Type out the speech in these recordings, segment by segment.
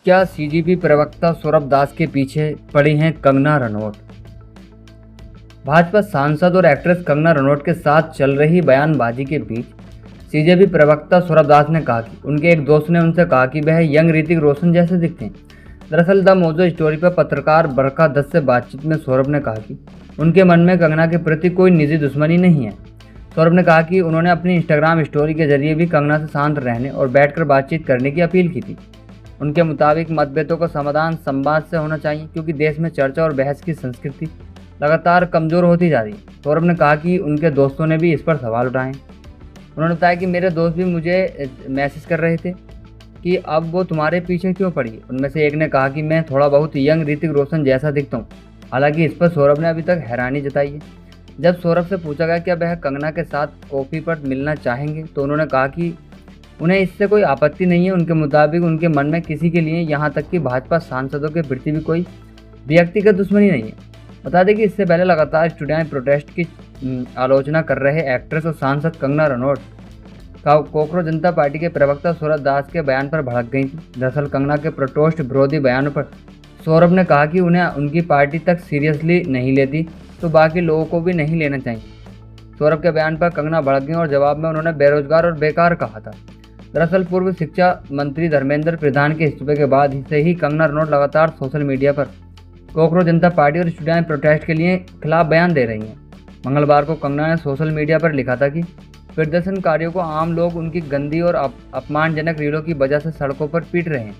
क्या सीजेपी प्रवक्ता सौरभ दास के पीछे पड़ी हैं कंगना रनौत? भाजपा सांसद और एक्ट्रेस कंगना रनौत के साथ चल रही बयानबाजी के बीच सीजेपी प्रवक्ता सौरभ दास ने कहा कि उनके एक दोस्त ने उनसे कहा कि वह यंग ऋतिक रोशन जैसे दिखते हैं। दरअसल द मोजो स्टोरी पर पत्रकार बरखा दत्त से बातचीत में सौरभ ने कहा कि उनके मन में कंगना के प्रति कोई निजी दुश्मनी नहीं है। सौरभ ने कहा कि उन्होंने अपनी इंस्टाग्राम स्टोरी के जरिए भी कंगना से शांत रहने और बैठकर बातचीत करने की अपील की थी। उनके मुताबिक मतभेदों का समाधान संवाद से होना चाहिए, क्योंकि देश में चर्चा और बहस की संस्कृति लगातार कमजोर होती जा रही है। सौरभ ने कहा कि उनके दोस्तों ने भी इस पर सवाल उठाए। उन्होंने बताया कि मेरे दोस्त भी मुझे मैसेज कर रहे थे कि अब वो तुम्हारे पीछे क्यों पड़ी। उनमें से एक ने कहा कि मैं थोड़ा बहुत यंग ऋतिक रोशन जैसा दिखता हूँ। हालांकि इस पर सौरभ ने अभी तक हैरानी जताई है। जब सौरभ से पूछा गया कि वह कंगना के साथ कॉफ़ी पर मिलना चाहेंगे, तो उन्होंने कहा कि उन्हें इससे कोई आपत्ति नहीं है। उनके मुताबिक उनके मन में किसी के लिए, यहाँ तक कि भाजपा सांसदों के प्रति भी कोई व्यक्तिगत दुश्मनी नहीं है। बता दें कि इससे पहले लगातार स्टूडेंट प्रोटेस्ट की आलोचना कर रहे एक्ट्रेस और सांसद कंगना रनौत कॉकरोच जनता पार्टी के प्रवक्ता सौरभ दास के बयान पर भड़क गई थी। दरअसल कंगना के प्रोटेस्ट विरोधी बयानों पर सौरभ ने कहा कि उन्हें उनकी पार्टी तक सीरियसली नहीं लेती तो बाकी लोगों को भी नहीं लेना चाहिए। सौरभ के बयान पर कंगना भड़क गई और जवाब में उन्होंने बेरोजगार और बेकार कहा था। दरअसल पूर्व शिक्षा मंत्री धर्मेंद्र प्रधान के इस्तीफे के बाद से ही कंगना रनौत लगातार सोशल मीडिया पर कॉकरोच जनता पार्टी और स्टूडेंट प्रोटेस्ट के लिए खिलाफ बयान दे रही हैं। मंगलवार को कंगना ने सोशल मीडिया पर लिखा था कि प्रदर्शनकारियों को आम लोग उनकी गंदी और अपमानजनक रीलों की वजह से सड़कों पर पीट रहे हैं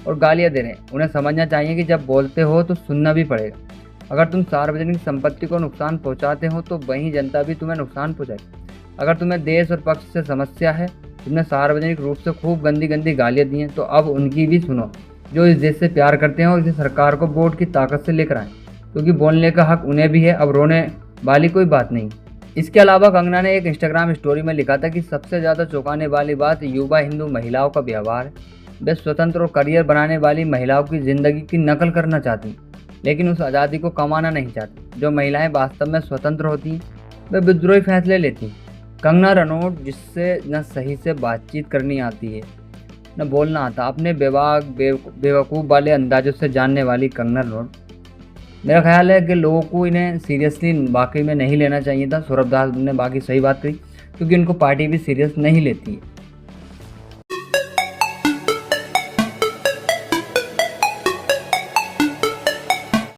और गालियां दे रहे हैं। उन्हें समझना चाहिए कि जब बोलते हो तो सुनना भी पड़ेगा। अगर तुम सार्वजनिक संपत्ति को नुकसान पहुंचाते हो तो वहीं जनता भी तुम्हें नुकसान पहुंचाएगी। अगर तुम्हें देश और पक्ष से समस्या है, तुमने सार्वजनिक रूप से खूब गंदी गंदी गालियाँ दी हैं, तो अब उनकी भी सुनो। जो इस देश से प्यार करते हैं और इस सरकार को वोट की ताकत से लेकर आए, क्योंकि बोलने का हक उन्हें भी है। अब रोने वाली कोई बात नहीं। इसके अलावा कंगना ने एक इंस्टाग्राम स्टोरी में लिखा था कि सबसे ज़्यादा चौंकाने वाली बात युवा हिंदू महिलाओं का व्यवहार है। वे स्वतंत्र और करियर बनाने वाली महिलाओं की ज़िंदगी की नकल करना चाहती, लेकिन उस आज़ादी को कमाना नहीं चाहती। जो महिलाएं वास्तव में स्वतंत्र होती हैं, वे विद्रोही फैसले लेती हैं। कंगना रनौत, जिससे न सही से बातचीत करनी आती है न बोलना आता, अपने बेवकूफ़ वाले अंदाजों से जानने वाली कंगना रनौत, मेरा ख्याल है कि लोगों को इन्हें सीरियसली वाकई में नहीं लेना चाहिए था। सौरभ दास ने बाकी सही बात कही, क्योंकि इनको पार्टी भी सीरियस नहीं लेती है।